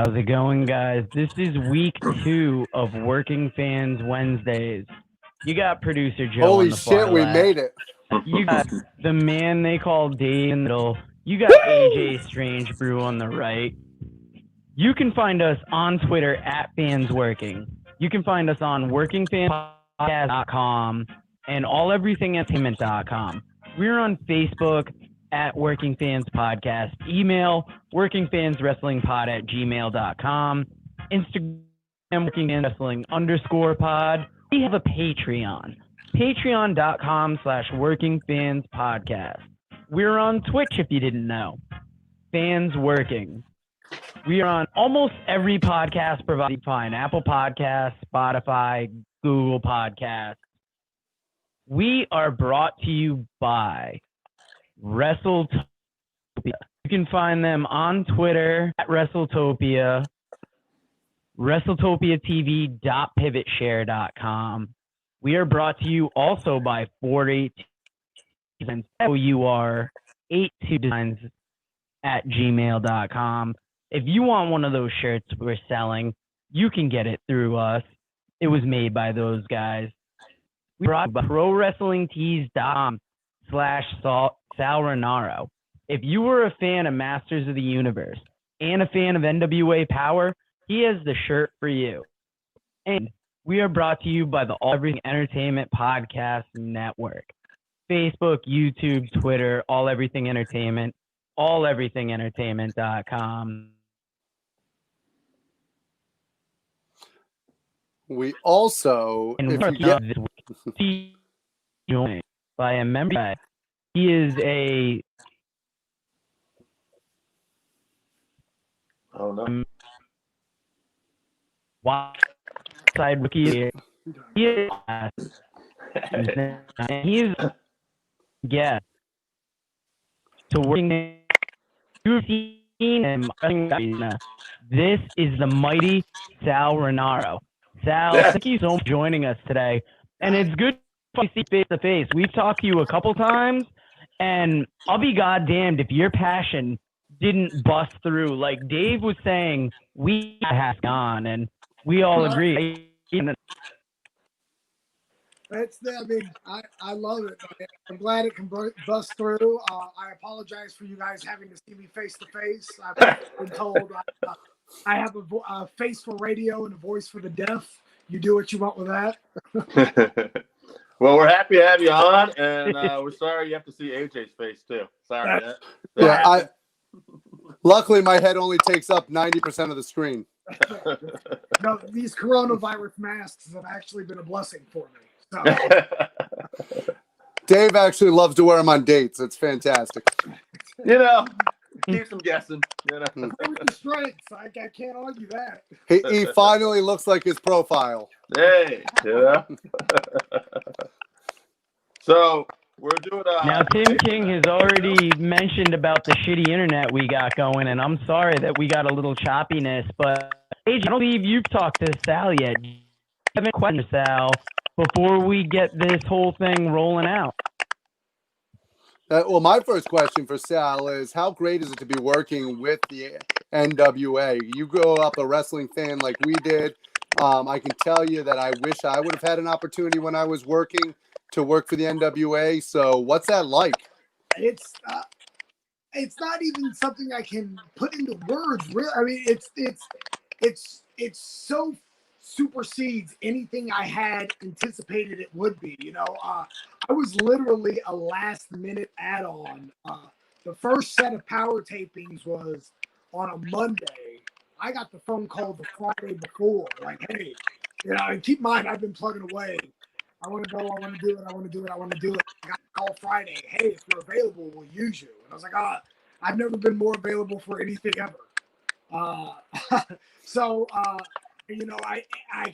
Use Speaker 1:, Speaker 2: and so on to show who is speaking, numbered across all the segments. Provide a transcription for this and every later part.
Speaker 1: How's it going, guys? This is week 2 of Working Fans Wednesdays. You got producer Joe
Speaker 2: Holy
Speaker 1: on the
Speaker 2: shit,
Speaker 1: far
Speaker 2: we
Speaker 1: left.
Speaker 2: made it.
Speaker 1: You got the man they call Dave in the middle. You got AJ Strangebrew on the right. You can find us on Twitter at FansWorking. You can find us on WorkingFansPodcast.com and alleverythingentertainment.com. We're on Facebook at Working Fans Podcast. Email workingfanswrestlingpod@gmail.com. Instagram workingfanswrestling_pod. We have a Patreon. Patreon.com/workingfanspodcast. We're on Twitch if you didn't know. Fans Working. We are on almost every podcast provider you find. Apple Podcasts, Spotify, Google Podcasts. We are brought to you by WrestleTopia. You can find them on Twitter at WrestleTopia, WrestleTopiaTV.pivotshare.com. We are brought to you also by 482 OUR82 designs at gmail.com. If you want one of those shirts we're selling, you can get it through us. It was made by those guys. We brought ProWrestlingTees.com/Sal Rinauro. If you were a fan of Masters of the Universe and a fan of NWA Power, he has the shirt for you. And we are brought to you by the All Everything Entertainment Podcast Network. Facebook, YouTube, Twitter, All Everything Entertainment, alleverythingentertainment.com.
Speaker 2: We also,
Speaker 1: And
Speaker 2: if
Speaker 1: we're
Speaker 2: you get,
Speaker 1: this week, joined by a member. He is a side rookie. He is yeah. So working you've seen him. This is the mighty Sal Rinauro. Sal, thank you so much for joining us today. And it's good to see face to face. We've talked to you a couple times, and I'll be goddamned if your passion didn't bust through. Like Dave was saying, we have gone, and we all agree.
Speaker 3: I love it. I'm glad it can bust through. I apologize for you guys having to see me face to face. I've been told I have a face for radio and a voice for the deaf. You do what you want with that.
Speaker 4: Well, we're happy to have you on, and we're sorry you have to see AJ's face too. Sorry.
Speaker 2: Luckily, my head only takes up 90% of the screen.
Speaker 3: No, these coronavirus masks have actually been a blessing for me. So.
Speaker 2: Dave actually loves to wear them on dates. It's fantastic.
Speaker 4: Keeps them guessing.
Speaker 3: The strengths. I can't argue that.
Speaker 2: He finally looks like his profile.
Speaker 4: Hey, So we're doing
Speaker 1: now Tim King has already mentioned about the shitty internet we got going, and I'm sorry that we got a little choppiness, but I don't believe you've talked to Sal yet. Do you have any questions, Sal, before we get this whole thing rolling out?
Speaker 2: Well, my first question for Sal is, how great is it to be working with the NWA? You grow up a wrestling fan like we did. I can tell you that I wish I would have had an opportunity when I was working to work for the NWA. So what's that like?
Speaker 3: It's not even something I can put into words. Really, I mean, it's so supersedes anything I had anticipated it would be. I was literally a last minute add-on. The first set of power tapings was on a Monday. I got the phone call the Friday before, like, hey, and keep in mind, I've been plugging away. I want to go, I want to do it, I want to do it, I want to do it. I got a call Friday, hey, if you're available, we'll use you. And I was like, I've never been more available for anything ever. So, I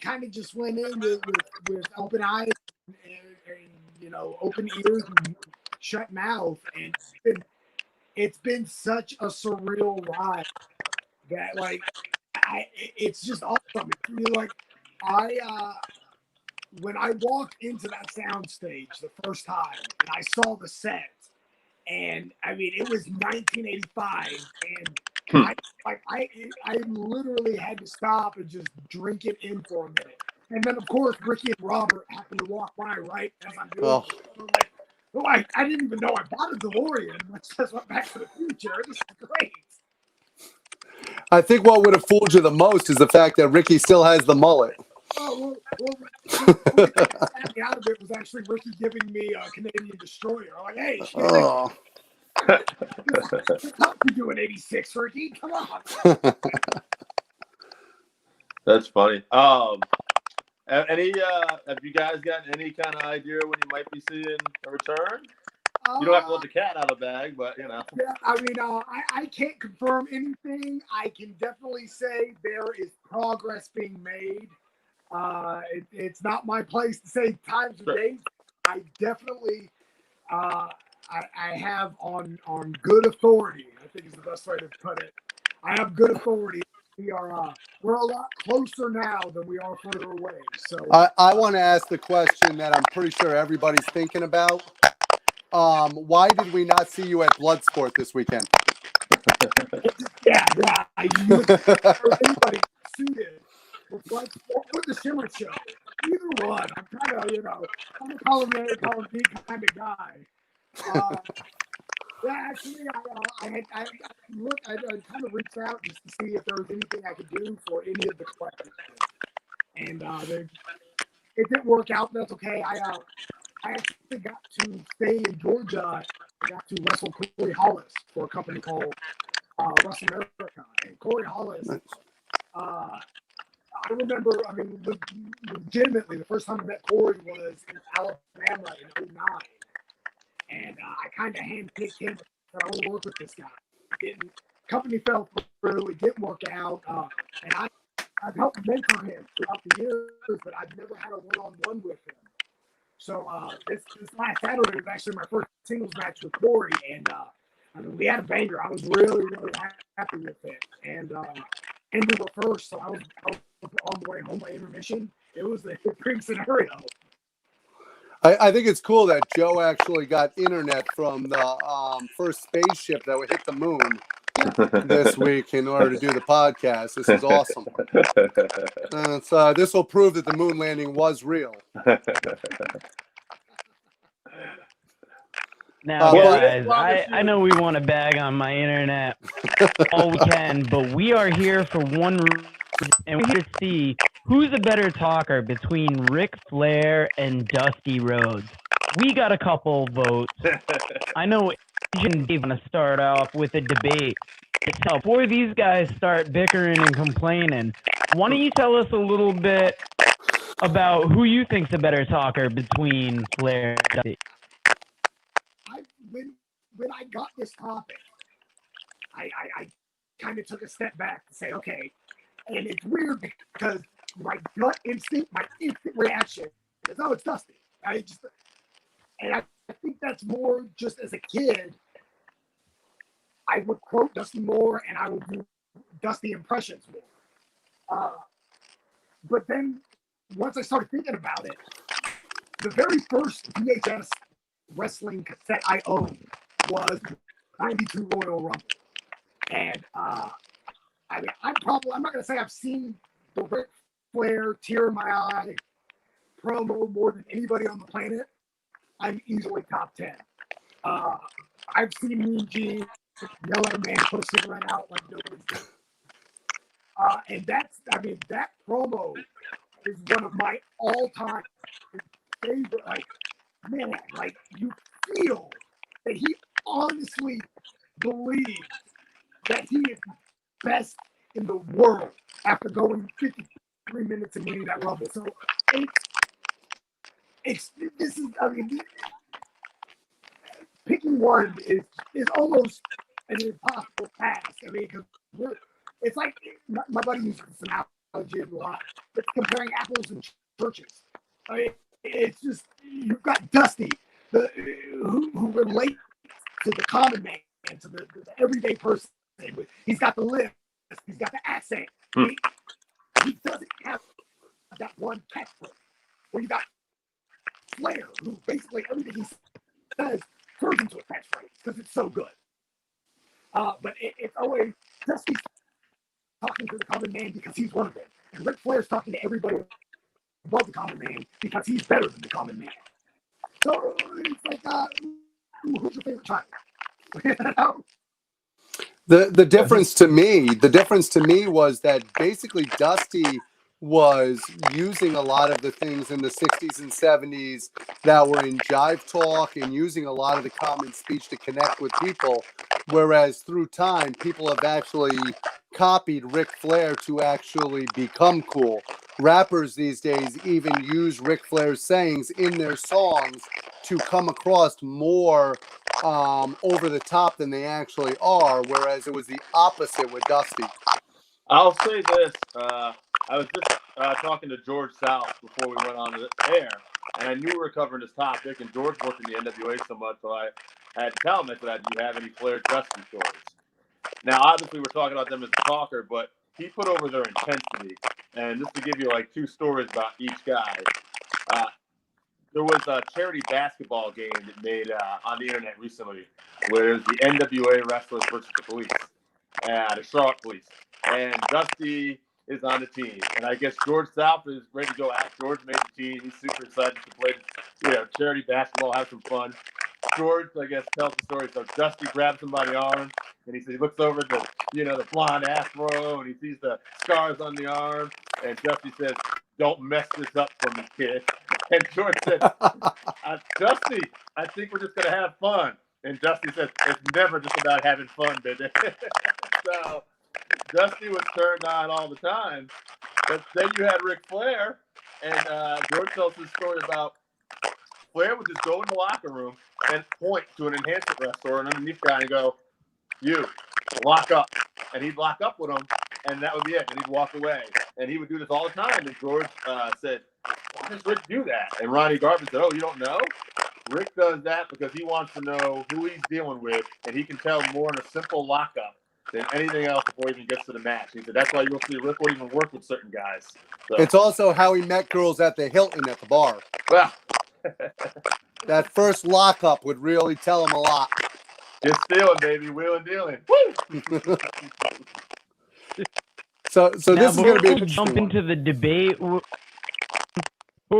Speaker 3: kind of just went in with open eyes and open ears and shut mouth. And it's been such a surreal ride that, like, it's just awesome. When I walked into that sound stage the first time and I saw the set, and I mean, it was 1985, and I literally had to stop and just drink it in for a minute. And then, of course, Ricky and Robert happened to walk by right as I'm doing it. So like, oh, I didn't even know I bought a DeLorean. I just went Back to the Future. This is great.
Speaker 2: I think what would have fooled you the most is the fact that Ricky still has the mullet.
Speaker 3: Oh, what got me out of it was actually Ricky giving me a Canadian Destroyer. I'm like, hey,
Speaker 2: Oh.
Speaker 3: how you do in '86, Ricky? Come on.
Speaker 4: That's funny. Any have you guys gotten any kind of idea when you might be seeing a return? You don't have to let the cat out of the bag, but you know.
Speaker 3: Yeah, I mean, I can't confirm anything. I can definitely say there is progress being made. It's not my place to say times or dates. I definitely, I have on good authority. I think is the best way to put it. I have good authority. We're a lot closer now than we are further away. So
Speaker 2: I want to ask the question that I'm pretty sure everybody's thinking about. Why did we not see you at Bloodsport this weekend?
Speaker 3: Yeah. You would anybody suited with Bloodsport or the Shimmer Show. Either one. I'm kind of, I'm a column A, column B kind of guy. Yeah, actually, I kind of reached out just to see if there was anything I could do for any of the questions, and it didn't work out. That's okay. I actually got to stay in Georgia. I got to wrestle Corey Hollis for a company called Wrestle America, and Corey Hollis. I remember, legitimately, the first time I met Corey was in Alabama in '09. And I kind of handpicked him. I want to work with this guy. Company fell through. It didn't work out. And I've helped mentor him throughout the years, but I've never had a one-on-one with him. So this last Saturday was actually my first singles match with Corey, and we had a banger. I was really, really happy with it, and we were first, so I was on the way home by intermission. It was a dream scenario.
Speaker 2: I think it's cool that Joe actually got internet from the first spaceship that would hit the moon this week in order to do the podcast. This is awesome. This will prove that the moon landing was real.
Speaker 1: Now, guys, I know we want to bag on my internet all we can, but we are here for one reason, and we're here to see who's a better talker between Ric Flair and Dusty Rhodes. We got a couple votes. I know AJ and Dave want to start off with a debate. So before these guys start bickering and complaining, why don't you tell us a little bit about who you think's a better talker between Flair and Dusty?
Speaker 3: When I got this topic, I kind of took a step back to say, okay, and it's weird because my gut instinct, my instant reaction is, oh, it's Dusty. I think that's more just as a kid, I would quote Dusty more and I would do Dusty impressions more. But then once I started thinking about it, the very first VHS wrestling cassette I owned was 92 Royal Rumble. And I'm not going to say I've seen the Ric Flair tear in my eye promo more than anybody on the planet. I'm easily top 10. I've seen Mean Gene yell at a man, put a cigarette out like nobody's doing. And that promo is one of my all-time favorite. Like you feel that he honestly believes that he is the best in the world after going 53 minutes and winning that Rumble. So picking one is almost an impossible task. Because it's like my buddy uses this analogy a lot. It's comparing apples and churches. It's just you've got Dusty, who relates to the common man, to the everyday person. He's got the list. He's got the accent. He doesn't have that one catchphrase. Where you got Flair, who basically everything he says turns into a catchphrase because it's so good. But it's always Dusty's talking to the common man because he's one of them. And Ric Flair's talking to everybody above the common man because he's better than the common man. So it's like, who's your favorite child? You know?
Speaker 2: The difference to me was that basically Dusty was using a lot of the things in the 60s and 70s that were in jive talk and using a lot of the common speech to connect with people, whereas through time people have actually copied Ric Flair to actually become cool. Rappers these days even use Ric Flair's sayings in their songs to come across more over the top than they actually are, whereas it was the opposite with Dusty.
Speaker 4: I'll say this. I was just talking to George South before we went on the air, and I knew we were covering this topic, and George worked in the NWA so much, so I had to tell him, I said, do you have any Flair Dusty stories? Now, obviously, we're talking about them as a talker, but he put over their intensity. And just to give you like two stories about each guy, there was a charity basketball game that made on the internet recently where there's the NWA wrestlers versus the police, the Charlotte Police. And Dusty is on the team. And I guess George South is ready to go out. George made the team. He's super excited to play, charity basketball, have some fun. George, I guess, tells the story. So Dusty grabs him by the arm, and he looks over at the blonde afro, and he sees the scars on the arm. And Dusty says, "Don't mess this up for me, kid." And George said, "Dusty, I think we're just gonna have fun." And Dusty says, "It's never just about having fun, baby." So Dusty was turned on all the time. But then you had Ric Flair, and George tells his story about Flair would just go in the locker room and point to an enhancement wrestler or an underneath guy and go, "You, lock up." And he'd lock up with him, and that would be it. And he'd walk away. And he would do this all the time. And George said, "Why does Rick do that?" And Ronnie Garvin said, "Oh, you don't know? Rick does that because he wants to know who he's dealing with, and he can tell more in a simple lockup than anything else before he even gets to the match." He said that's why you'll see Rick won't even work with certain guys. So.
Speaker 2: It's also how he met girls at the Hilton at the bar.
Speaker 4: Well,
Speaker 2: that first lockup would really tell him a lot.
Speaker 4: Just stealing, baby, wheeling, dealing. Woo!
Speaker 2: So this is going to be
Speaker 1: we'll jump into the debate. We'll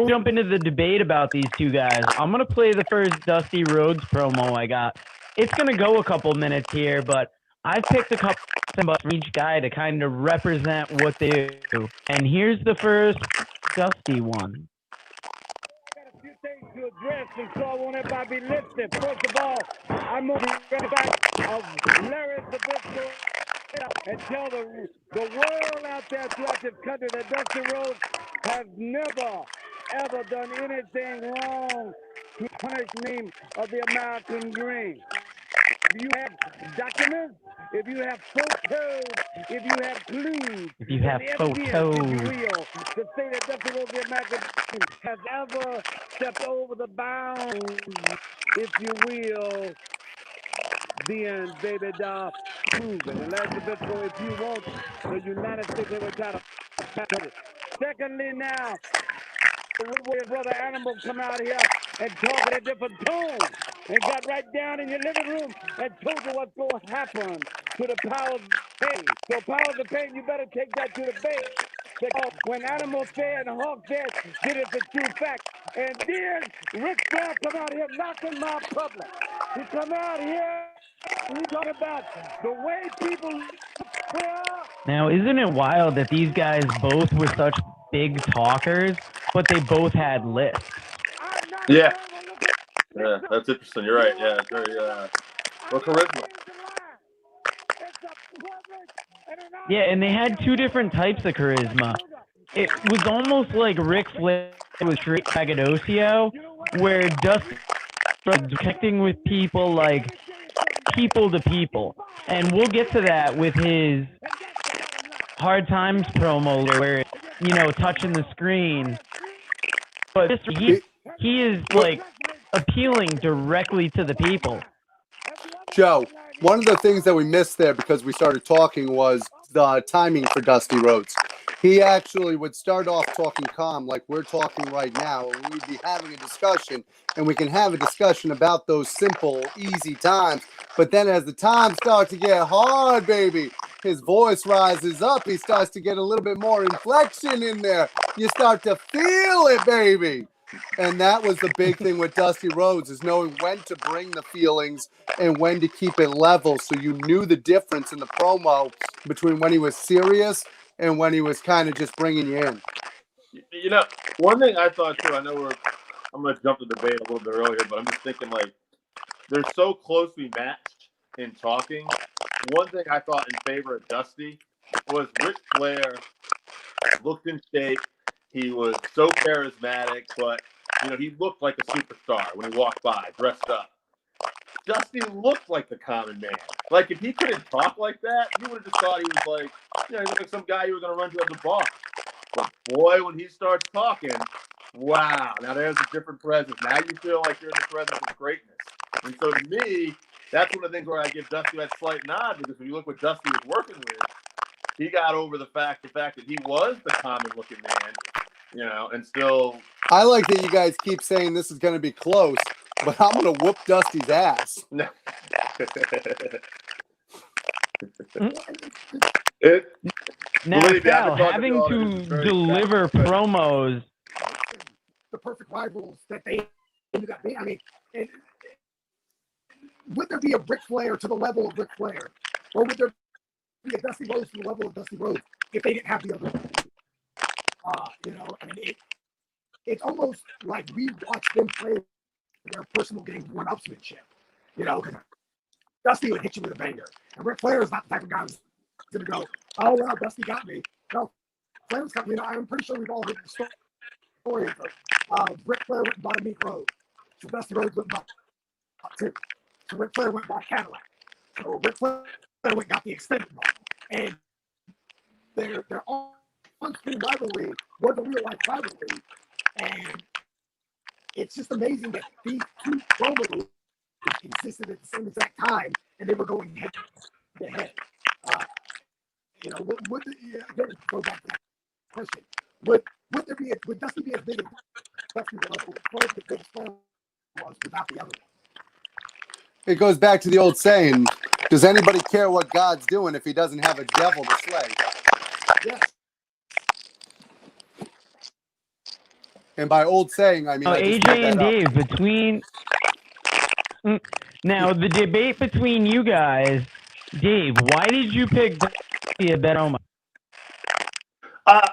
Speaker 1: jump into the debate about these two guys. I'm going to play the first Dusty Rhodes promo I got. It's going to go a couple minutes here, but I've picked a couple from each guy to kind of represent what they do. And here's the first Dusty one.
Speaker 5: Few things to address, and so I want everybody to be listening. First of all, I'm going to be back of Larry Zabisco and tell the world out there throughout this country that Dusty Rhodes has never, ever done anything wrong to punish me of the American dream. If you have documents, if you have photos, if you have clues,
Speaker 1: if you have photos,
Speaker 5: if you will, to say that Dusty Rhodes, the American dream, has ever stepped over the bounds, if you will, then, baby, prove it. And that's the best way if you want the United States of America. Secondly, now, where Brother Animal come out here and talk in a different tone and got right down in your living room and told you what's going to happen to the powers of pain. So powers of pain, you better take that to the bank. Because when Animal said and Hawk said, this is a true fact. And then Ric Flair come out here knocking my public. He come out here and he talk about the way people
Speaker 1: Now, isn't it wild that these guys both were such big talkers, but they both had lists?
Speaker 4: Yeah. Yeah, that's interesting. You're right. Yeah, it's very, well, charisma.
Speaker 1: Yeah, and they had two different types of charisma. It was almost like Ric Flair was straight braggadocio, where Dusty was connecting with people like people to people. And we'll get to that with his Hard Times promo where, touching the screen. But he is like appealing directly to the people.
Speaker 2: Joe, one of the things that we missed there because we started talking was the timing for Dusty Rhodes. He actually would start off talking calm like we're talking right now, and we'd be having a discussion, and we can have a discussion about those simple, easy times. But then as the times start to get hard, baby, his voice rises up. He starts to get a little bit more inflection in there. You start to feel it, baby. And that was the big thing with Dusty Rhodes, is knowing when to bring the feelings and when to keep it level, so you knew the difference in the promo between when he was serious and when he was kind of just bringing you in.
Speaker 4: You know, one thing I thought too, I'm going to jump the debate a little bit earlier, but I'm just thinking, like, they're so closely matched in talking. One thing I thought in favor of Dusty was Ric Flair looked in shape. He was so charismatic, but, you know, he looked like a superstar when he walked by, dressed up. Dusty looked like the common man. Like, if he couldn't talk like that, you would have just thought he was like, you know, he looked like some guy you were going to run to at the bar. But boy, when he starts talking, wow, now there's a different presence. Now you feel like you're in the presence of greatness. And so to me, that's one of the things where I give Dusty that slight nod, because when you look what Dusty was working with, he got over the fact that he was the common looking man, you know, and still.
Speaker 2: I like that you guys keep saying this is going to be close, but I'm going to whoop Dusty's ass.
Speaker 1: Now,
Speaker 4: Believe me, I've
Speaker 1: Sal,
Speaker 4: been talking
Speaker 1: having
Speaker 4: to all
Speaker 1: to
Speaker 4: this is very
Speaker 1: deliver
Speaker 4: sad.
Speaker 1: promos.
Speaker 3: The perfect rivals that they ended up being. I mean, would there be a Ric Flair to the level of Ric Flair? Or would there be a Dusty Rhodes to the level of Dusty Rhodes if they didn't have the other? You know, I mean, it's almost like we watched them play their personal game of one-upsmanship. You know, because Dusty would hit you with a banger. And Ric Flair is not the type of guy who's going to go, oh, well, Dusty got me. No, Flair's got me. You know, I'm pretty sure we've all heard the story of Ric Flair went and bought a meat road. So Dusty Rhodes went and bought two. So Ric Flair went and bought a Cadillac. So Ric Flair went and got the extended model. And their on-screen rivalry was a real-life rivalry. And it's just amazing that these two promos existed at the same exact time, and they were going head to head. You know, would go back to that question. Would Dusty be as big as Dusty was without the other one?
Speaker 2: It goes back to the old saying, does anybody care what God's doing if he doesn't have a devil to slay?
Speaker 3: Yes.
Speaker 2: And by old saying, I mean,
Speaker 1: AJ and Dave, between now the debate between you guys, Dave, why did you pick Dusty at Benoma?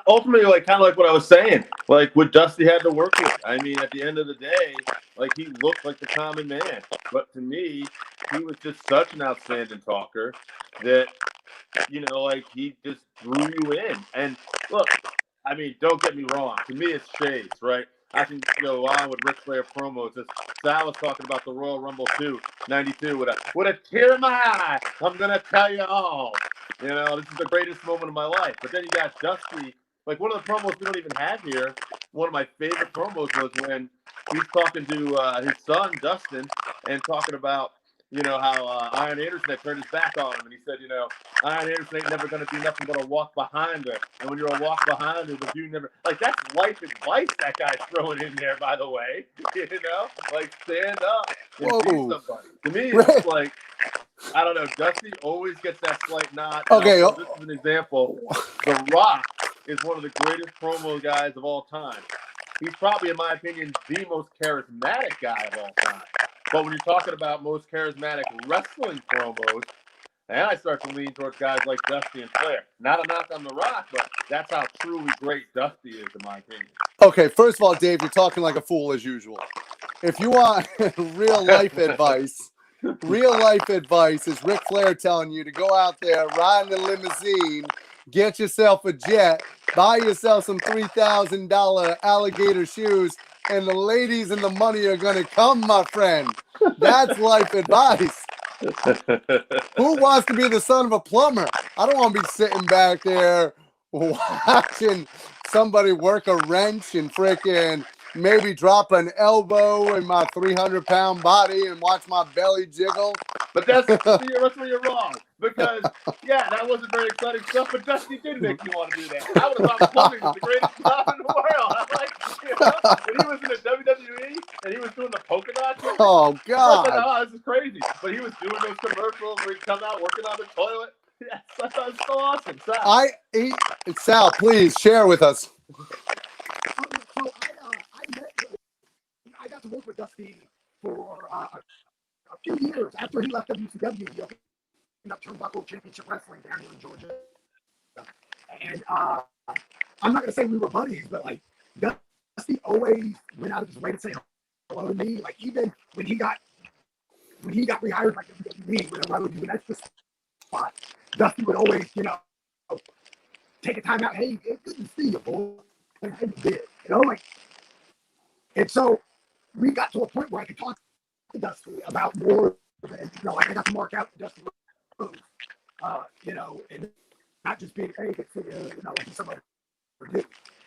Speaker 4: Ultimately, like, kind of like what I was saying, like what Dusty had to work with. I mean, at the end of the day, like, he looked like the common man, but to me, he was just such an outstanding talker that, you know, like, he just drew you in. And look, I mean, don't get me wrong. To me, it's shades, right? I can go on with Ric Flair promos. As Sal was talking about the Royal Rumble 2, 92, with a tear in my eye, I'm going to tell you all. You know, this is the greatest moment of my life. But then you got Dusty. Like, one of the promos we don't even have here, one of my favorite promos was when he's talking to his son, Dustin, and talking about, you know, how Iron Anderson had turned his back on him. And he said, you know, Iron Anderson ain't never going to be nothing but a walk behind her. And when you're a walk behind her, but you never, like, that's life advice that guy's throwing in there, by the way. You know, like, stand up and beat somebody. To me, it's like, I don't know, Dusty always gets that slight nod.
Speaker 2: Okay.
Speaker 4: Also, this is an example. The Rock is one of the greatest promo guys of all time. He's probably, in my opinion, the most charismatic guy of all time. But when you're talking about most charismatic wrestling promos, and I start to lean towards guys like Dusty and Flair. Not a knock on The Rock, but that's how truly great Dusty is, in my opinion.
Speaker 2: Okay, first of all, Dave, you're talking like a fool as usual. If you want real life advice is Ric Flair telling you to go out there, ride in a limousine, get yourself a jet, buy yourself some $3,000 alligator shoes, and the ladies and the money are going to come, my friend. That's life advice. Who wants to be the son of a plumber? I don't want to be sitting back there watching somebody work a wrench and freaking maybe drop an elbow in my 300-pound body and watch my belly jiggle.
Speaker 4: But that's where you're wrong. Because, yeah, that wasn't very exciting stuff, but Dusty did make me want to do that. I would have thought plumbing was the greatest job in the world. I'm like, when he was in the WWE and he was doing the polka dot treatment,
Speaker 2: Oh,
Speaker 4: I was
Speaker 2: God.
Speaker 4: like, oh, this is crazy. But he was doing those commercials where he'd come out working on the toilet. Yes, I thought it was so awesome.
Speaker 2: Sal, please share with us.
Speaker 3: So I got to work with Dusty for a few years after he left WCW. He opened up Turnbuckle Championship Wrestling down here in Georgia. And I'm not going to say we were buddies, but like Dusty always went out of his way to say hello to me. Like even when he got rehired by WWE, whenever I would do an extra spot, Dusty would always, take a time out. Hey, it's good to see you, boy. And I did, like. And so we got to a point where I could talk to Dusty about more. Like I got to mark out Dusty Rhodes, and not just being hey, like somebody would do.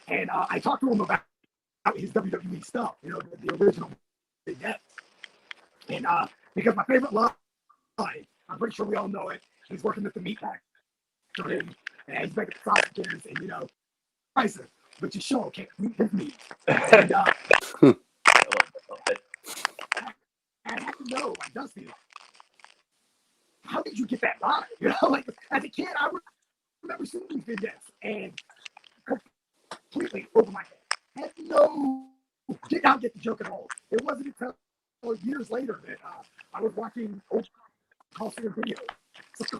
Speaker 3: And I talked to him about his WWE stuff, the original Big Depth. And because my favorite line, I'm pretty sure we all know it. He's working at the meat factory, and he's making sausages, and prices, but you sure can't eat his meat. And I have to know, like Dusty, how did you get that line? Like as a kid, I remember seeing these videos and completely over my head. Did not get the joke at all. It wasn't until years later that I was watching old Coliseum videos. So,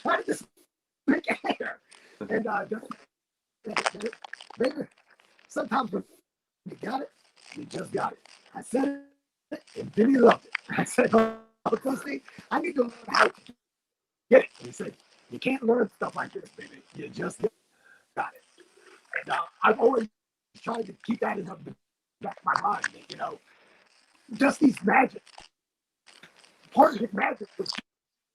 Speaker 3: how did this make air? And sometimes when you got it, you just got it. I said it, and then he loved it. I said, Dusty, I need to learn how to get it. And he said, you can't learn stuff like this, baby. You just got it. And I've always tried to keep that in the back of my mind. Dusty's magic. Part of his magic was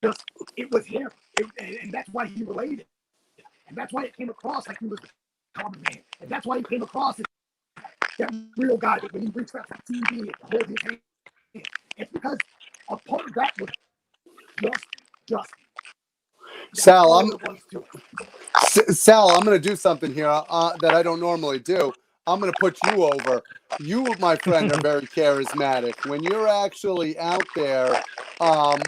Speaker 3: just, it was him. And that's why he related. And that's why it came across like he was a common man. And that's why he came across as that real guy that when he reached out to TV and hold his hand. It's because a part of that was just
Speaker 2: Sal, I'm going to do something here that I don't normally do. I'm going to put you over. You, my friend, are very charismatic. When you're actually out there,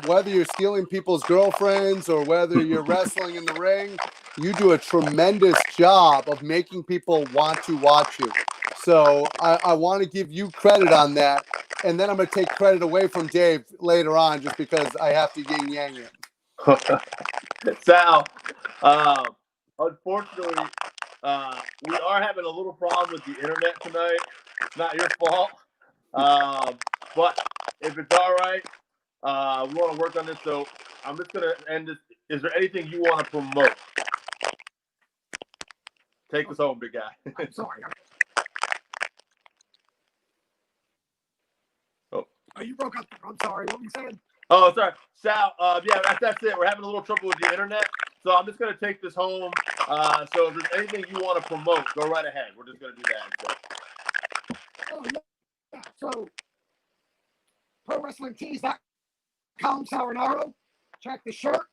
Speaker 2: whether you're stealing people's girlfriends or whether you're wrestling in the ring, you do a tremendous job of making people want to watch you. So I want to give you credit on that. And then I'm going to take credit away from Dave later on just because I have to yin-yang it.
Speaker 4: Sal, unfortunately, we are having a little problem with the internet tonight. It's not your fault. But if it's all right, we want to work on this. So I'm just going to end this. Is there anything you want to promote? Take us home, big guy.
Speaker 3: I'm sorry. Oh, you broke up. I'm sorry. What were you saying?
Speaker 4: Oh, sorry. Sal, yeah, that's it. We're having a little trouble with the internet. So I'm just going to take this home. So if there's anything you want to promote, go right ahead. We're just going to do that.
Speaker 3: Oh, yeah. So, ProWrestlingTees.com, Sal Rinauro. Check the shirt.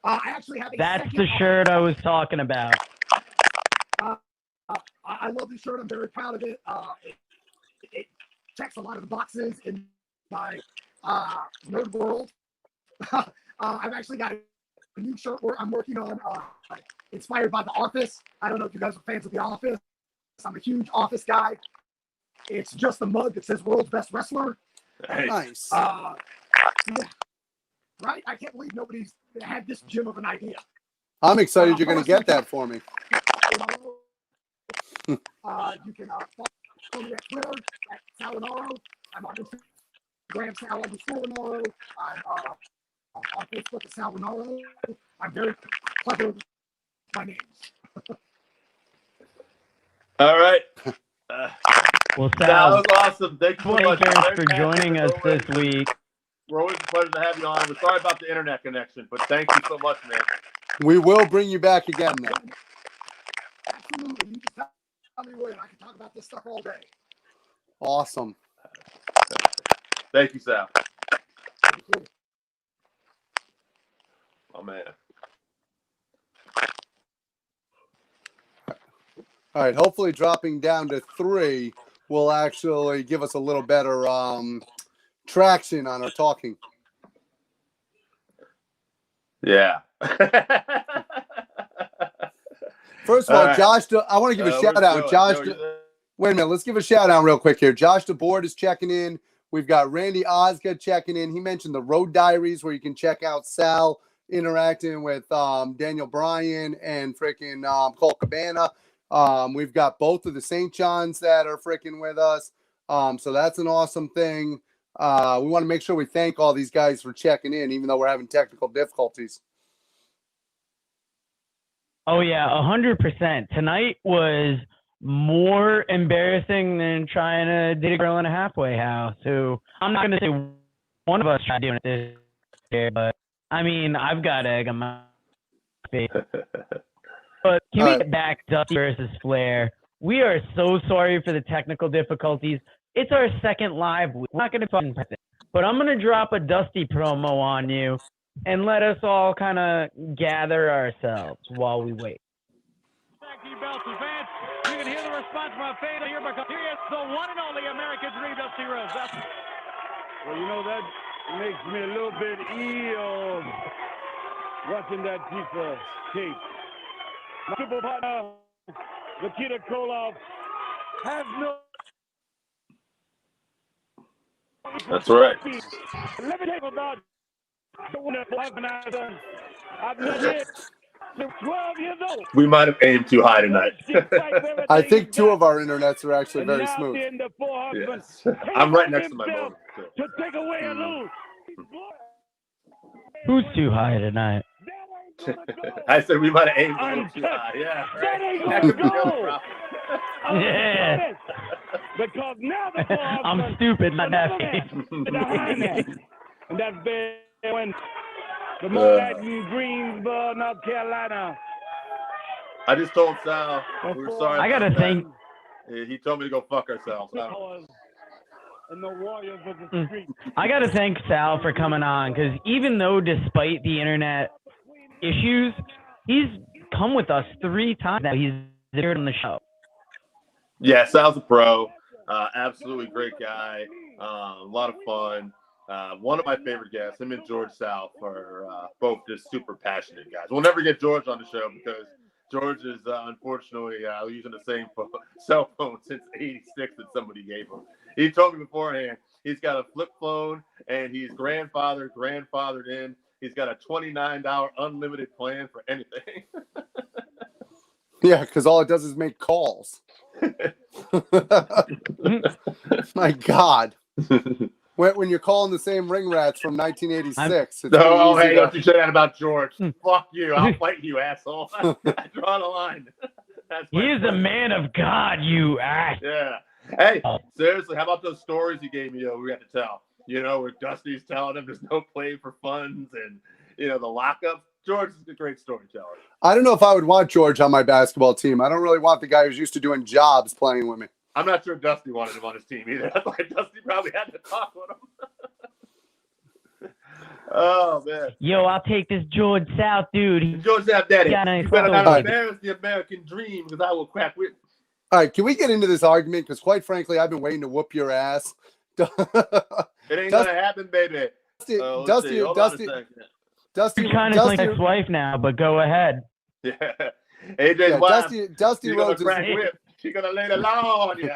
Speaker 3: I actually have a
Speaker 1: That's the shirt I was talking about.
Speaker 3: I love this shirt. I'm very proud of it. It checks a lot of the boxes in my nerd world. I've actually got a new shirt I'm working on, inspired by The Office. I don't know if you guys are fans of The Office. I'm a huge Office guy. It's just a mug that says "World's Best Wrestler."
Speaker 2: Nice.
Speaker 3: Yeah. Right? I can't believe nobody's had this gem of an idea.
Speaker 2: I'm excited you're going to get that for me.
Speaker 3: You can follow me at Twitter at Sal Rinauro. I'm on Instagram, Sal_Rinauro. I'm on Facebook at Sal Rinauro. I'm very clever with my names.
Speaker 4: All right.
Speaker 1: Well,
Speaker 4: That
Speaker 1: Sal,
Speaker 4: was awesome. Thank you so much.
Speaker 1: thanks for joining us this week.
Speaker 4: We're always a pleasure to have you on. We're sorry about the internet connection, but thank you so much, man.
Speaker 2: We will bring you back again, then.
Speaker 3: Absolutely. You just tell me when. I can talk about this stuff all day.
Speaker 2: Awesome.
Speaker 4: Thank you, Sal.
Speaker 3: Thank you.
Speaker 4: Oh, man.
Speaker 2: All right. Hopefully, dropping down to 3 will actually give us a little better traction on our talking.
Speaker 4: Yeah.
Speaker 2: First of all,
Speaker 4: right.
Speaker 2: Josh, I want to give a shout out. Josh, wait a minute. Let's give a shout out real quick here. Josh DeBoard is checking in. We've got Randy Osgood checking in. He mentioned the Road Diaries, where you can check out Sal interacting with Daniel Bryan and freaking Cole Cabana. We've got both of the St. John's that are freaking with us. So that's an awesome thing. We want to make sure we thank all these guys for checking in, even though we're having technical difficulties.
Speaker 1: Oh yeah, 100%. Tonight was more embarrassing than trying to date a girl in a halfway house. Who I'm not going to say one of us tried doing it this year, but I mean I've got egg on my face. But can we get back Dusty versus Flair? We are so sorry for the technical difficulties. It's our second live week. We're not going to fucking press it, but I'm going to drop a Dusty promo on you and let us all kind of gather ourselves while we wait.
Speaker 5: Thank you, belts and fans. You can hear the response from our fans here because here is the one and only American Dream, Dusty Rhodes. Well, you know, that makes me a little bit ill watching that piece of tape. My super partner, Nikita Koloff, has no...
Speaker 4: That's right.
Speaker 5: Let me tell you about the one that I've known it. 12 years old.
Speaker 4: We might have aimed too high tonight.
Speaker 2: I think 2 of our internets are actually very smooth.
Speaker 4: Yes. I'm right next to my modem.
Speaker 5: To take away a lose.
Speaker 1: Who's too high tonight?
Speaker 4: I said we might have aimed a little too high. Yeah.
Speaker 5: That ain't gonna go.
Speaker 1: Yeah.
Speaker 5: Because now the
Speaker 1: I'm stupid, not happy.
Speaker 5: And that's when the Moonlight in Greensboro, North Carolina.
Speaker 4: I just told Sal we were sorry.
Speaker 1: I gotta think.
Speaker 4: He told me to go fuck ourselves.
Speaker 5: And the Warriors of the street.
Speaker 1: I gotta thank Sal for coming on, because even though despite the internet issues, he's come with us 3 times now. He's appeared on the show.
Speaker 4: Yeah, Sal's a pro. Absolutely great guy. A lot of fun. One of my favorite guests, him and George South, are both just super passionate guys. We'll never get George on the show because George is unfortunately using the same cell phone since '86 that somebody gave him. He told me beforehand he's got a flip phone and he's grandfathered in. He's got a $29 unlimited plan for anything.
Speaker 2: Yeah, because all it does is make calls. My God. When you're calling the same ring rats from 1986.
Speaker 4: Oh, hey, don't you say that about George. Fuck you. I'll fight you, asshole. I draw the line.
Speaker 1: He is a man of God, you ass.
Speaker 4: Yeah. Hey, seriously, how about those stories you gave me we got to tell? You know, where Dusty's telling him there's no play for funds and, you know, the lockups. George is a great storyteller. I
Speaker 2: don't know if I would want George on my basketball team. I don't really want the guy who's used to doing jobs playing with me.
Speaker 4: I'm not sure Dusty wanted him on his team either. That's why Dusty probably had to talk with him. Oh, man.
Speaker 1: Yo, I'll take this George South dude.
Speaker 4: George South daddy.
Speaker 1: Nice
Speaker 4: you better not embarrass the American dream because I will crack with.
Speaker 2: All right, can we get into this argument? Because quite frankly, I've been waiting to whoop your ass.
Speaker 4: It ain't going to happen, baby.
Speaker 2: Dusty.
Speaker 1: You're kind of like his wife now, but go ahead.
Speaker 4: Yeah. AJ's wife.
Speaker 2: Dusty Rhodes
Speaker 4: She's going to lay the law on you.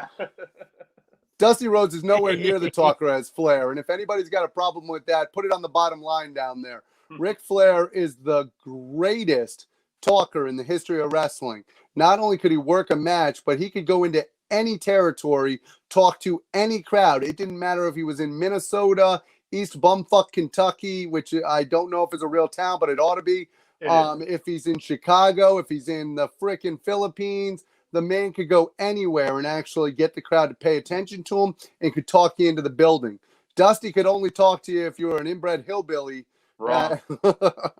Speaker 2: Dusty Rhodes is nowhere near the talker as Flair. And if anybody's got a problem with that, put it on the bottom line down there. Ric Flair is the greatest talker in the history of wrestling. Not only could he work a match, but he could go into any territory, talk to any crowd. It didn't matter if he was in Minnesota, East Bumfuck, Kentucky, which I don't know if it's a real town, but it ought to be. If he's in Chicago, if he's in the frickin' Philippines, the man could go anywhere and actually get the crowd to pay attention to him and could talk you into the building. Dusty could only talk to you if you were an inbred hillbilly.
Speaker 4: Wrong.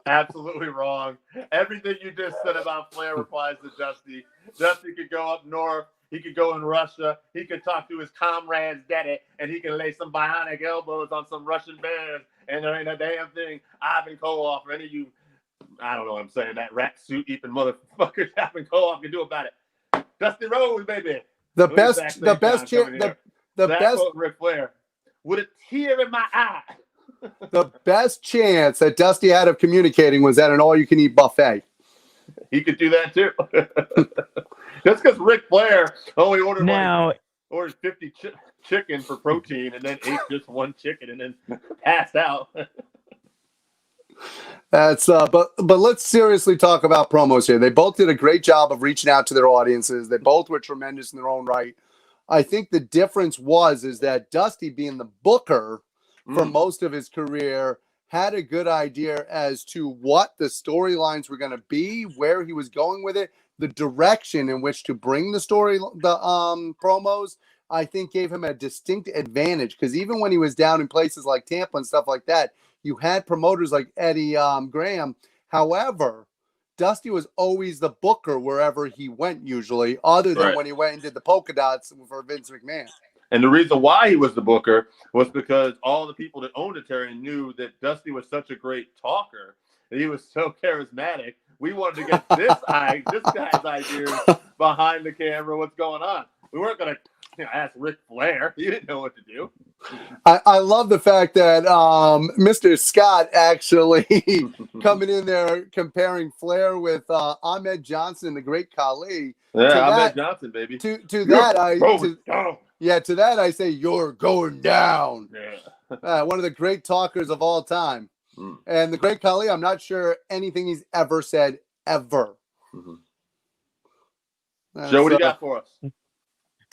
Speaker 4: Absolutely wrong. Everything you just said about Flair applies to Dusty. Dusty could go up north. He could go in Russia. He could talk to his comrades, daddy, and he can lay some bionic elbows on some Russian bears. And there ain't a damn thing Ivan Koloff or any of you I don't know what I'm saying. That rat suit eating motherfucker Chapman Cole can do about it. Dusty Rhodes, baby.
Speaker 2: The
Speaker 4: Look at
Speaker 2: best, the best, the
Speaker 4: Zach
Speaker 2: best,
Speaker 4: Ric Flair with a tear in my eye.
Speaker 2: the best chance that Dusty had of communicating was at an all-you-can-eat buffet.
Speaker 4: He could do that too. Just because Ric Flair only ordered
Speaker 1: Now,
Speaker 4: ordered 50 chicken for protein and then ate just one chicken and then passed out.
Speaker 2: That's but let's seriously talk about promos here. They both did a great job of reaching out to their audiences. They both were tremendous in their own right. I think the difference is that Dusty, being the booker for most of his career, had a good idea as to what the storylines were going to be, where he was going with it, the direction in which to bring the promos. I think gave him a distinct advantage, because even when he was down in places like Tampa and stuff like that, you had promoters like Eddie Graham. However, Dusty was always the booker wherever he went, usually, other than when he went and did the polka dots for Vince McMahon.
Speaker 4: And the reason why he was the booker was because all the people that owned it, Terry, knew that Dusty was such a great talker, and he was so charismatic. We wanted to get this guy's ideas behind the camera. What's going on? We weren't going to ask Ric Flair. He didn't know what to do.
Speaker 2: I love the fact that Mr. Scott actually coming in there comparing Flair with Ahmed Johnson, the great Khali.
Speaker 4: Yeah, Ahmed Johnson, baby.
Speaker 2: To that I say, you're going down.
Speaker 4: Yeah.
Speaker 2: One of the great talkers of all time. And the great Khali, I'm not sure anything he's ever said, ever.
Speaker 4: Joe, what do you got for us?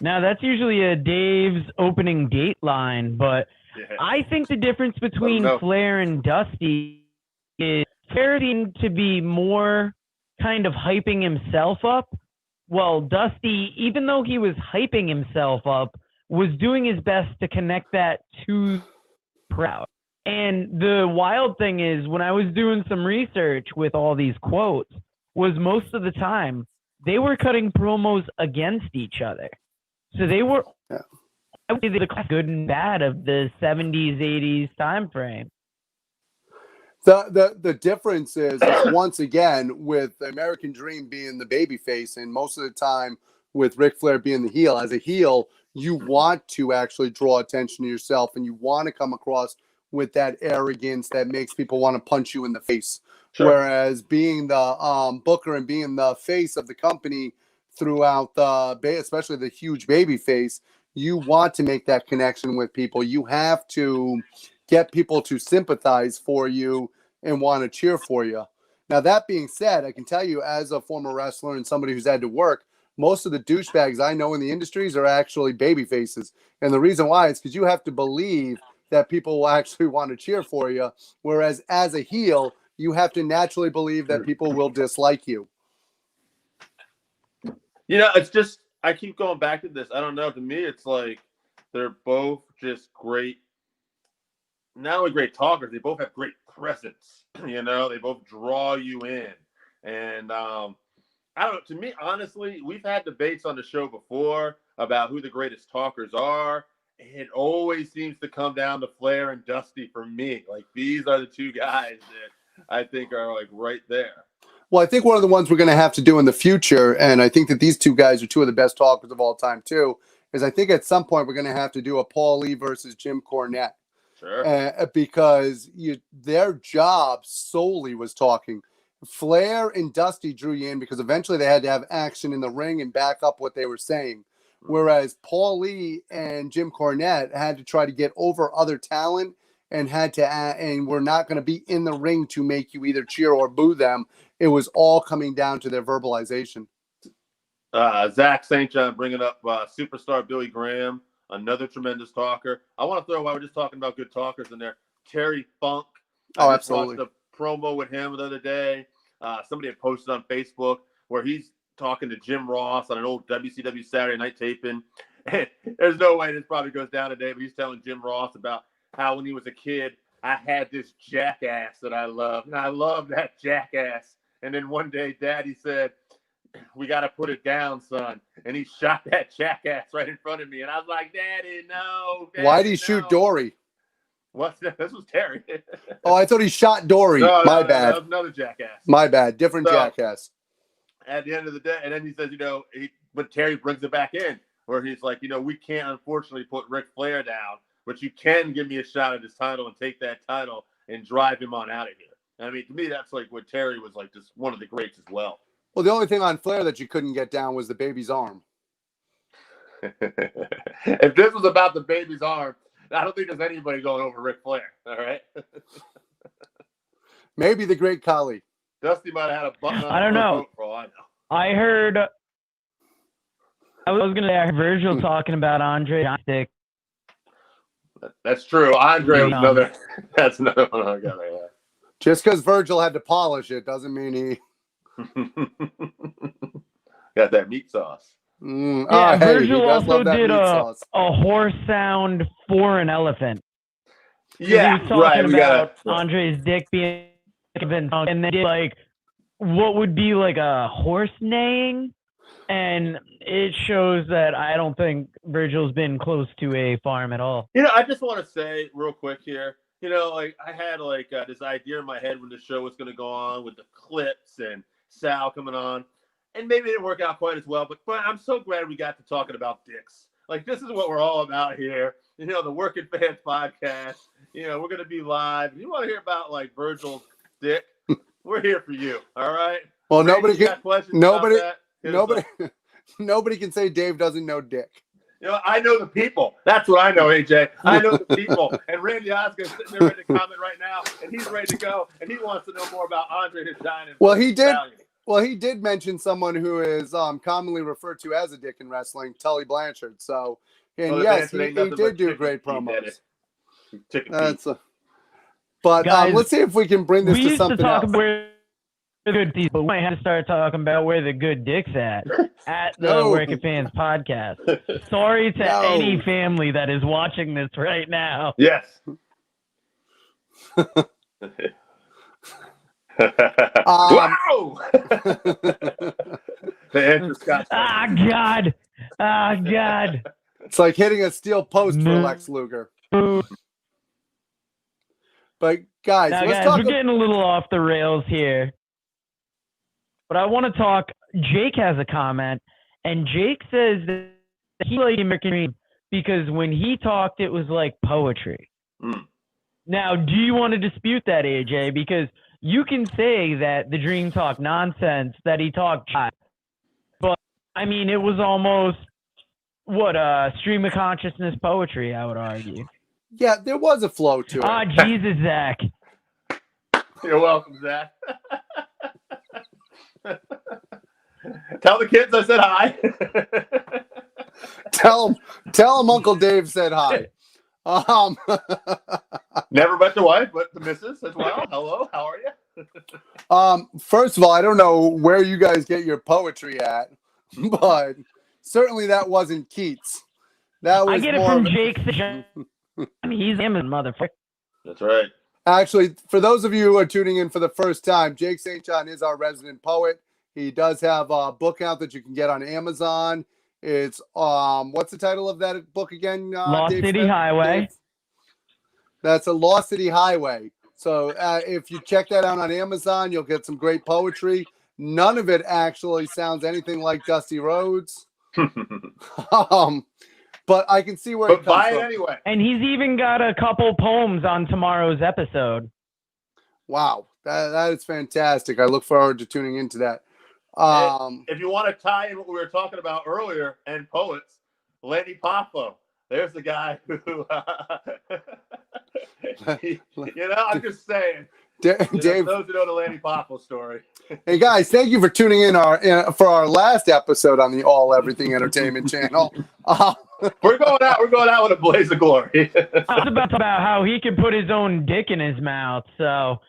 Speaker 1: Now, that's usually a Dave's opening gate line, but I think the difference between Flair and Dusty is Flair seemed to be more kind of hyping himself up, while Dusty, even though he was hyping himself up, was doing his best to connect that to the crowd. And the wild thing is, when I was doing some research with all these quotes, was most of the time they were cutting promos against each other. So they were the good and bad of the 70s, 80s time frame.
Speaker 2: The difference is once again with the American Dream being the babyface, and most of the time with Ric Flair being the heel. As a heel, you want to actually draw attention to yourself, and you want to come across with that arrogance that makes people want to punch you in the face. Sure. Whereas being the booker and being the face of the company throughout especially the huge baby face, you want to make that connection with people. You have to get people to sympathize for you and want to cheer for you. Now, that being said, I can tell you as a former wrestler and somebody who's had to work, most of the douchebags I know in the industries are actually baby faces. And the reason why is because you have to believe that people will actually want to cheer for you. Whereas as a heel, you have to naturally believe that people will dislike you.
Speaker 4: You know, it's just, I keep going back to this. I don't know. To me, it's like they're both just great, not only great talkers, they both have great presence. You know, they both draw you in. And I don't know. To me, honestly, we've had debates on the show before about who the greatest talkers are. It always seems to come down to Flair and Dusty for me. Like, these are the two guys that I think are like right there.
Speaker 2: Well, I think one of the ones we're going to have to do in the future, and I think that these two guys are two of the best talkers of all time too, is I think at some point we're going to have to do a Paul Lee versus Jim Cornette.
Speaker 4: Sure.
Speaker 2: Because their job solely was talking. Flair and Dusty drew you in because eventually they had to have action in the ring and back up what they were saying. Whereas Paul Lee and Jim Cornette had to try to get over other talent and and we're not going to be in the ring to make you either cheer or boo them. It was all coming down to their verbalization.
Speaker 4: Zach St. John bringing up superstar Billy Graham, another tremendous talker. I want to throw, while we're just talking about good talkers in there, Terry Funk.
Speaker 2: I just watched
Speaker 4: a promo with him the other day. Somebody had posted on Facebook where he's talking to Jim Ross on an old WCW Saturday Night taping. There's no way this probably goes down today, but he's telling Jim Ross about how when he was a kid, I had this jackass that I loved, and I loved that jackass. And then one day, Daddy said, "We got to put it down, son." And he shot that jackass right in front of me. And I was like, "Daddy, no. Daddy,
Speaker 2: why did he shoot Dory?
Speaker 4: What? This was Terry.
Speaker 2: Oh, I thought he shot Dory.
Speaker 4: No,
Speaker 2: My
Speaker 4: no,
Speaker 2: bad.
Speaker 4: that was another jackass.
Speaker 2: My bad. Different
Speaker 4: So,
Speaker 2: jackass.
Speaker 4: At the end of the day, and then he says, but Terry brings it back in, where he's like, we can't unfortunately put Ric Flair down, but you can give me a shot at his title and take that title and drive him on out of here. I mean, to me, that's like what Terry was like, just one of the greats as well.
Speaker 2: Well, the only thing on Flair that you couldn't get down was the baby's arm.
Speaker 4: If this was about the baby's arm, I don't think there's anybody going over Ric Flair. All right.
Speaker 2: Maybe the Great Khali.
Speaker 4: Dusty might have had a button on.
Speaker 1: I don't know.
Speaker 4: For all I know.
Speaker 1: I heard. I was going to say I heard Virgil talking about Andre Stick.
Speaker 4: That's true. Andre was another. That's another one I got. Yeah.
Speaker 2: Just because Virgil had to polish it doesn't mean he
Speaker 4: got that meat sauce.
Speaker 1: Yeah, Virgil also did a horse sound for an elephant.
Speaker 4: Yeah,
Speaker 1: he was talking about Andre's dick being and they did like what would be like a horse neighing, and it shows that I don't think Virgil's been close to a farm at all.
Speaker 4: I just want to say real quick here, like I had like this idea in my head when the show was going to go on with the clips and Sal coming on, and maybe it didn't work out quite as well, but I'm so glad we got to talking about dicks. Like, this is what we're all about here. The Working Fans podcast. We're going to be live. If you want to hear about, like, Virgil's dick, we're here for you. All right?
Speaker 2: Well,
Speaker 4: nobody
Speaker 2: can say Dave doesn't know dick.
Speaker 4: I know the people. That's what I know, AJ. I know the people. And Randy Osgood's sitting there ready to comment right now, and he's ready to go, and he wants to know more about Andre the Giant.
Speaker 2: Well, he did. Well, he did mention someone who is commonly referred to as a dick in wrestling, Tully Blanchard. So, and yes, he did do great promos. But
Speaker 1: guys,
Speaker 2: let's see if we can bring this to something else.
Speaker 1: Where the good people, we might have to start talking about where the good dick's at the Working Fans podcast. Sorry to any family that is watching this right now.
Speaker 4: Yes. Wow!
Speaker 1: God. God.
Speaker 2: It's like hitting a steel post for Lex Luger. But guys,
Speaker 1: we're getting a little off the rails here. But I want to talk. Jake has a comment, and Jake says that he liked the American Dream because when he talked, it was like poetry. Now, do you want to dispute that, AJ? Because you can say that the Dream talked nonsense, that he talked shit. But, I mean, it was almost, stream of consciousness poetry, I would argue.
Speaker 2: Yeah, there was a flow to it.
Speaker 1: Jesus, Zach.
Speaker 4: You're welcome, Zach. Tell the kids I said hi.
Speaker 2: Tell them Uncle Dave said hi.
Speaker 4: Never met the wife, but the missus as well. Hello, how are you?
Speaker 2: First of all, I don't know where you guys get your poetry at, but certainly that wasn't Keats. That was
Speaker 1: I get it from Jake. He's him and motherfucker.
Speaker 4: That's right.
Speaker 2: Actually, for those of you who are tuning in for the first time, Jake St. John is our resident poet. He does have a book out that you can get on Amazon. It's what's the title of that book again?
Speaker 1: Lost City Highway.
Speaker 2: That's a Lost City Highway. So if you check that out on Amazon, you'll get some great poetry. None of it actually sounds anything like Dusty Rhodes. But I can see where it comes
Speaker 4: buy
Speaker 2: from.
Speaker 4: It anyway.
Speaker 1: And he's even got a couple poems on tomorrow's episode.
Speaker 2: Wow, that is fantastic. I look forward to tuning into that.
Speaker 4: If you want to tie in what we were talking about earlier and poets, Lenny Poffo. There's the guy who, I'm just saying.
Speaker 2: Dave,
Speaker 4: those who know the Lenny Poffo story.
Speaker 2: Hey guys, thank you for tuning in for our last episode on the All Everything Entertainment channel.
Speaker 4: We're going out with a blaze of glory.
Speaker 1: I was about to talk about how he could put his own dick in his mouth. So,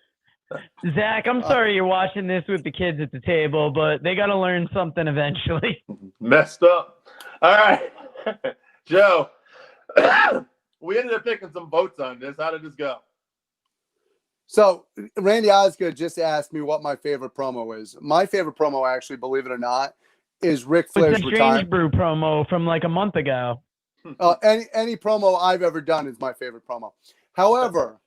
Speaker 1: Zach, I'm sorry you're watching this with the kids at the table, but they got to learn something eventually.
Speaker 4: Messed up. All right, Joe. We ended up picking some votes on this. How did this go?
Speaker 2: So Randy Osgood just asked me what my favorite promo is. My favorite promo, actually, believe it or not, is Ric Flair's retirement.
Speaker 1: Strangebrew promo from like a month ago.
Speaker 2: Any promo I've ever done is my favorite promo. However,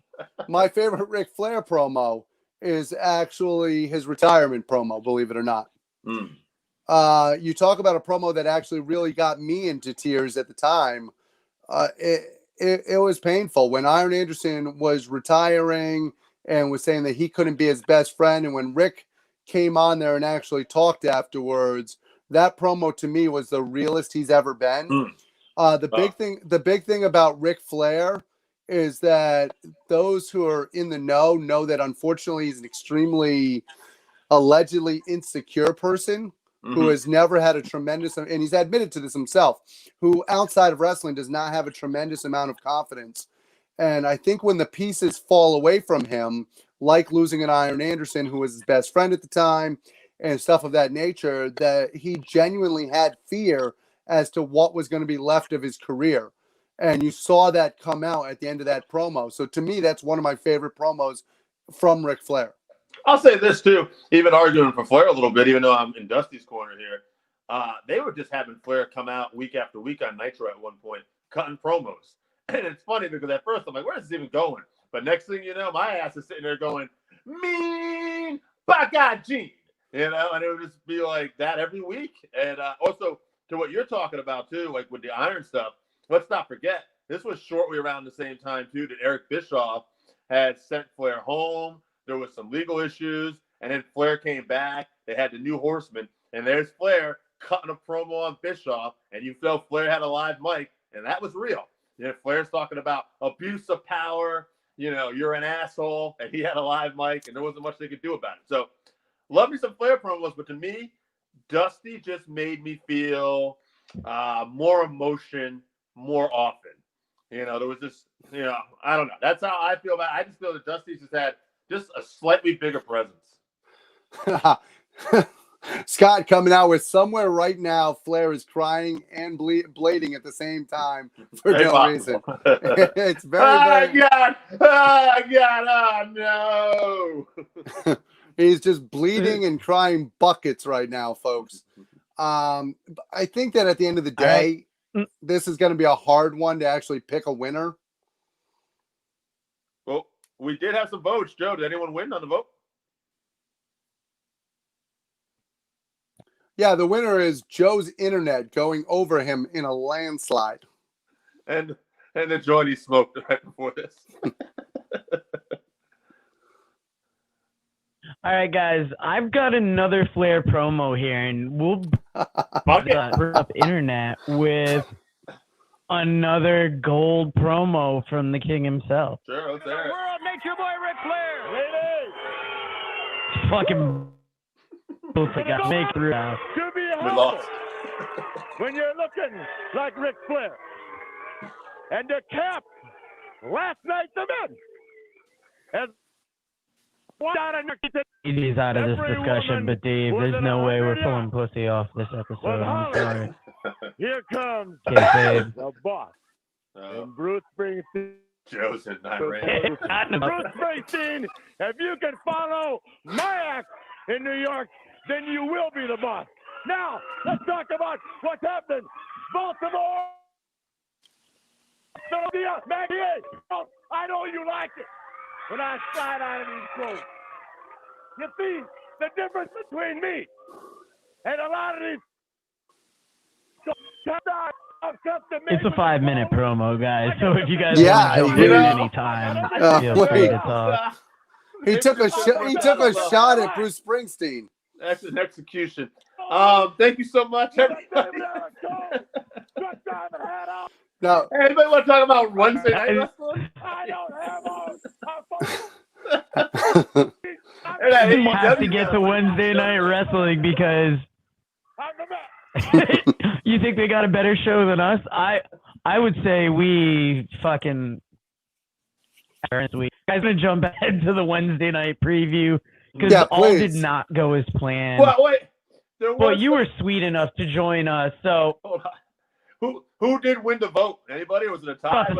Speaker 2: my favorite Ric Flair promo is actually his retirement promo, believe it or not. You talk about a promo that actually really got me into tears at the time. It was painful when Iron Anderson was retiring and was saying that he couldn't be his best friend. And when Rick came on there and actually talked afterwards, that promo to me was the realest he's ever been. The big thing about Ric Flair is that those who are in the know that unfortunately he's an extremely allegedly insecure person who has never had a tremendous, and he's admitted to this himself, who outside of wrestling does not have a tremendous amount of confidence. And I think when the pieces fall away from him, like losing an Iron Anderson, who was his best friend at the time, and stuff of that nature, that he genuinely had fear as to what was going to be left of his career. And you saw that come out at the end of that promo. So to me, that's one of my favorite promos from Ric Flair.
Speaker 4: I'll say this too, even arguing for Flair a little bit, even though I'm in Dusty's corner here. They were just having Flair come out week after week on Nitro at one point, cutting promos. And it's funny because at first I'm like, where is this even going? But next thing you know, my ass is sitting there going, mean Bakajin, and it would just be like that every week. And also to what you're talking about too, like with the Iron stuff, let's not forget, this was shortly around the same time too that Eric Bischoff had sent Flair home. There was some legal issues, and then Flair came back. They had the New Horseman, and there's Flair cutting a promo on Bischoff, and you felt Flair had a live mic, and that was real. Flair's talking about abuse of power, you're an asshole, and he had a live mic, and there wasn't much they could do about it. So, love me some Flair promos, but to me, Dusty just made me feel more emotion more often. There was this, I don't know. That's how I feel about it. I just feel that Dusty's just had just a slightly bigger presence.
Speaker 2: Scott coming out with somewhere right now, Flair is crying and bleeding at the same time for no reason. It's very, very...
Speaker 4: Oh, God, oh, no.
Speaker 2: He's just bleeding and crying buckets right now, folks. I think that at the end of the day, this is going to be a hard one to actually pick a winner.
Speaker 4: Well, we did have some votes. Joe, did anyone win on the vote?
Speaker 2: Yeah, the winner is Joe's internet going over him in a landslide.
Speaker 4: And the joint he smoked right before this.
Speaker 1: All right, guys, I've got another Flair promo here, and we'll up internet with another gold promo from the King himself.
Speaker 4: Sure, let's hear it.
Speaker 5: World Nature Boy Ric Flair, ladies.
Speaker 1: Fucking bullshit got make through now.
Speaker 5: To be
Speaker 4: We
Speaker 5: humble
Speaker 4: lost.
Speaker 5: when you're looking like Ric Flair. And to cap last night's event, as
Speaker 1: He's out of this discussion, but Dave, there's no way we're pulling pussy off this episode. I'm sorry.
Speaker 5: Here comes
Speaker 1: Kayfabe.
Speaker 5: the boss. And Bruce Springsteen.
Speaker 4: Joe's in that range.
Speaker 5: Bruce Springsteen, if you can follow my act in New York, then you will be the boss. Now, let's talk about what's happening. Baltimore. I know you like it when I slide out of these clothes. You see the difference between me and a lot of these.
Speaker 1: It's a 5-minute promo, guys. So if you guys
Speaker 2: Yeah,
Speaker 1: want to jump in any time, feel free to talk.
Speaker 2: He took a shot at Bruce Springsteen.
Speaker 4: That's an execution. Thank you so much, everybody.
Speaker 2: No,
Speaker 4: Hey, anybody want to talk about Wednesday night wrestling?
Speaker 5: I don't have
Speaker 1: We have to get to Wednesday night wrestling because you think they got a better show than us? I would say we fucking. Guys, gonna jump ahead to the Wednesday night preview because all did not go as planned.
Speaker 4: Well, wait.
Speaker 1: Well, you were sweet enough to join us, so.
Speaker 4: Hold on. Who did win the vote? Anybody? Was it a tie?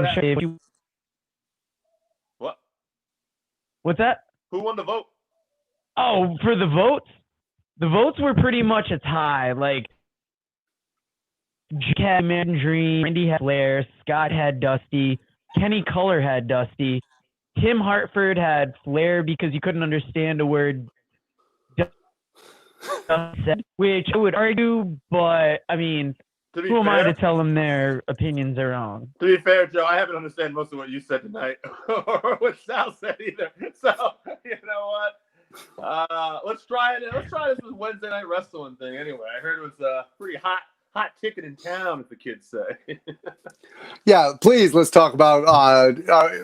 Speaker 4: What?
Speaker 1: What's that?
Speaker 4: Who won the vote?
Speaker 1: Oh, for the votes? The votes were pretty much a tie. Like, Jack had Man Dream, Randy had Flair, Scott had Dusty, Kenny Culler had Dusty. Tim Hartford had Flair because you couldn't understand a word Dusty said, which I would argue, but I mean, who am I to tell them their opinions are wrong?
Speaker 4: To be fair, Joe, I haven't understood most of what you said tonight or what Sal said either. So, you know what? Let's try it. Let's try this Wednesday Night Wrestling thing anyway. I heard it was a pretty hot ticket in town, as the kids say.
Speaker 2: Yeah, please, let's talk about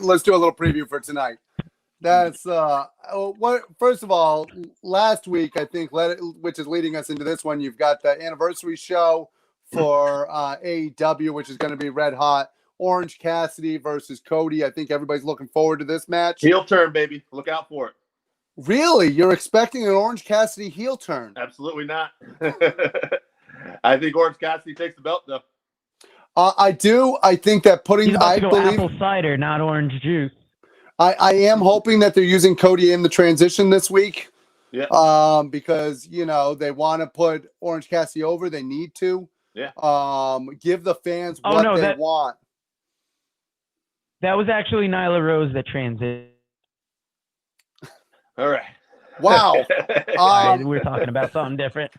Speaker 2: let's do a little preview for tonight. That's first of all, last week, I think, which is leading us into this one, you've got the anniversary show for AEW, which is going to be red hot. Orange Cassidy versus Cody. I think everybody's looking forward to this match.
Speaker 4: Heel turn, baby. Look out for it.
Speaker 2: Really? You're expecting an Orange Cassidy heel turn?
Speaker 4: Absolutely not. I think Orange Cassidy takes the belt, though.
Speaker 2: I do. I think that
Speaker 1: He's about to go apple cider, not orange juice.
Speaker 2: I am hoping that they're using Cody in the transition this week.
Speaker 4: Yeah.
Speaker 2: Because, you know, they want to put Orange Cassidy over. They need to.
Speaker 4: Yeah.
Speaker 2: Give the fans what they want.
Speaker 1: That was actually Nyla Rose that transitioned.
Speaker 4: All right.
Speaker 2: Wow.
Speaker 1: We're talking about something different.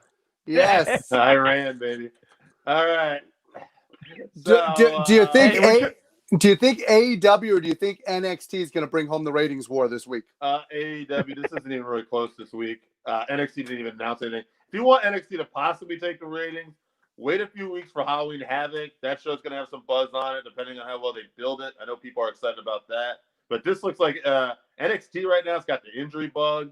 Speaker 2: Yes.
Speaker 4: Iran, baby. All right.
Speaker 2: So, do you think
Speaker 1: do
Speaker 2: you think AEW or do you think NXT is going to bring home the ratings war this week?
Speaker 4: AEW, this isn't even really close this week. NXT didn't even announce anything. If you want NXT to possibly take the ratings, wait a few weeks for Halloween Havoc. That show's going to have some buzz on it, depending on how well they build it. I know people are excited about that. But this looks like NXT right now. It's got the injury bug.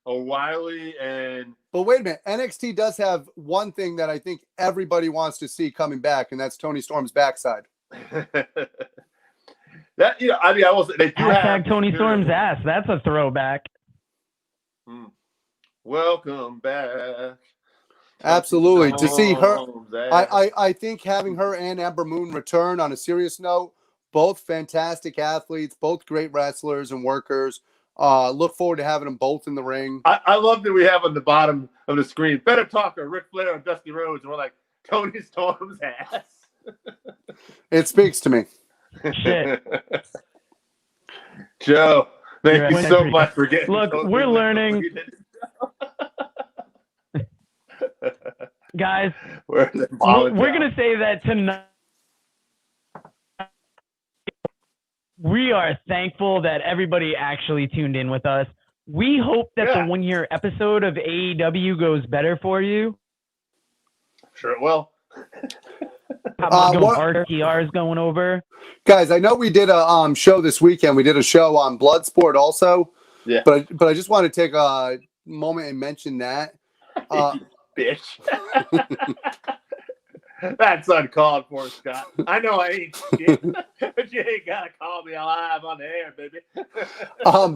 Speaker 4: O'Reilly and...
Speaker 2: But wait a minute. NXT does have one thing that I think everybody wants to see coming back, and that's Tony Storm's backside.
Speaker 4: That, you know, I mean, I was... They do
Speaker 1: have Tony Storm's ass. That's a throwback.
Speaker 4: Welcome back.
Speaker 2: Absolutely. To see her... I think having her and Ember Moon return on a serious note, both fantastic athletes, both great wrestlers and workers. Look forward to having them both in the ring.
Speaker 4: I love that we have on the bottom of the screen, Better Talker, Ric Flair, and Dusty Rhodes, and we're like, Tony Storm's ass.
Speaker 2: It speaks to me.
Speaker 1: Shit.
Speaker 4: Joe, thank you so much for getting...
Speaker 1: Look, we're learning. Guys, we're going to say that tonight. We are thankful that everybody actually tuned in with us. We hope that the 1-year episode of AEW goes better for you.
Speaker 4: Sure it will.
Speaker 1: RTR is going over.
Speaker 2: Guys, I know we did a show this weekend. We did a show on Bloodsport also.
Speaker 4: Yeah.
Speaker 2: But I just want to take a moment and mention that.
Speaker 4: Bitch. That's uncalled for, Scott. I know I ain't shit, but you ain't got to call me alive on the air, baby.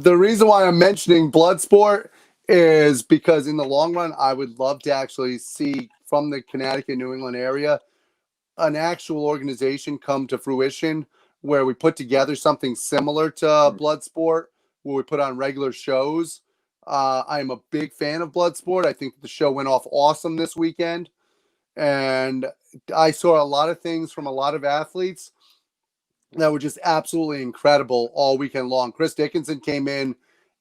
Speaker 2: The reason why I'm mentioning Bloodsport is because in the long run, I would love to actually see from the Connecticut, New England area, an actual organization come to fruition where we put together something similar to Bloodsport, where we put on regular shows. I am a big fan of Bloodsport. I think the show went off awesome this weekend. And I saw a lot of things from a lot of athletes that were just absolutely incredible all weekend long. Chris Dickinson came in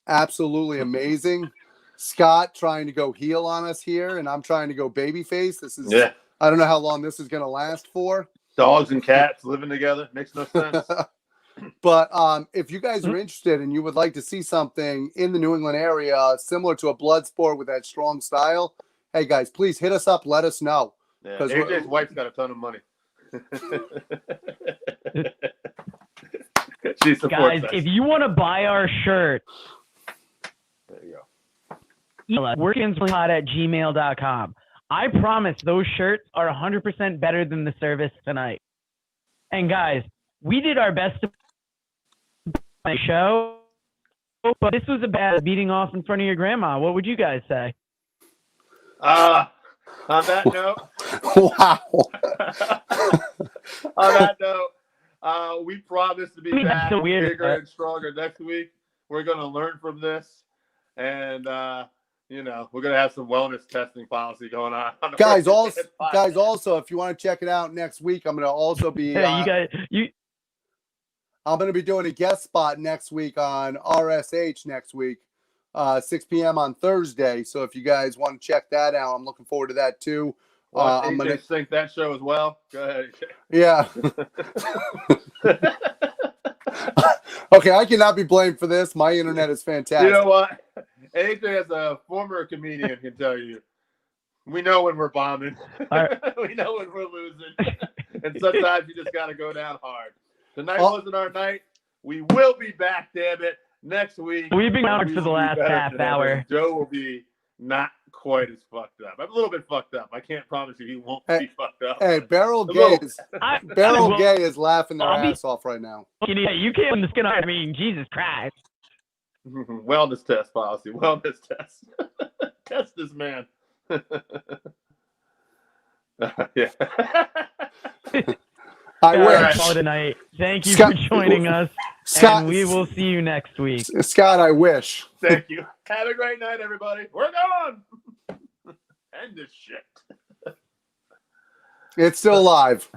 Speaker 2: absolutely amazing. Scott trying to go heel on us here, and I'm trying to go babyface. This is I don't know how long this is going to last for.
Speaker 4: Dogs and cats living together makes no sense.
Speaker 2: But if you guys are interested and you would like to see something in the New England area similar to a Bloodsport with that strong style, hey guys, please hit us up. Let us know.
Speaker 4: Yeah, AJ's wife's got a ton of money. She supports
Speaker 1: guys,
Speaker 4: us.
Speaker 1: if you want to buy our shirt,
Speaker 4: there you go.
Speaker 1: workinshot@gmail.com. I promise those shirts are 100% better than the service tonight. And guys, we did our best to my show, but this was a bad beating off in front of your grandma. What would you guys say?
Speaker 4: On that note,
Speaker 2: wow.
Speaker 4: On that note, we promise to be back bigger and stronger next week. We're going to learn from this, and you know, we're going to have some wellness testing policy going on.
Speaker 2: Guys, also, if you want to check it out next week, I'm going to also be. I'm going to be doing a guest spot next week on RSH next week, 6 p.m. on Thursday. So if you guys want to check that out, I'm looking forward to that too.
Speaker 4: Watch
Speaker 2: I'm
Speaker 4: AJ
Speaker 2: gonna
Speaker 4: sync that show as well. Go ahead.
Speaker 2: Yeah. Okay, I cannot be blamed for this. My internet is fantastic.
Speaker 4: You know what? AJ, as a former comedian, can tell you, we know when we're bombing. We know when we're losing. And sometimes you just got to go down hard. Tonight wasn't our night. We will be back, damn it, next week.
Speaker 1: We've been out for the last half hour.
Speaker 4: Joe will be not quite as fucked up. I'm a little bit fucked up. I can't promise you he won't be fucked up.
Speaker 2: Hey, Barrel Gay is laughing their ass off right now.
Speaker 1: Yeah, you can't on the skin. I mean, Jesus Christ.
Speaker 4: Wellness test policy. Wellness test. Test this man. Yeah.
Speaker 2: I wish.
Speaker 1: Call tonight. Thank you for joining us.
Speaker 2: Scott,
Speaker 1: and we will see you next week.
Speaker 2: Scott, I wish.
Speaker 4: Thank you. Have a great night, everybody. We're gone. End this shit.
Speaker 2: It's still live.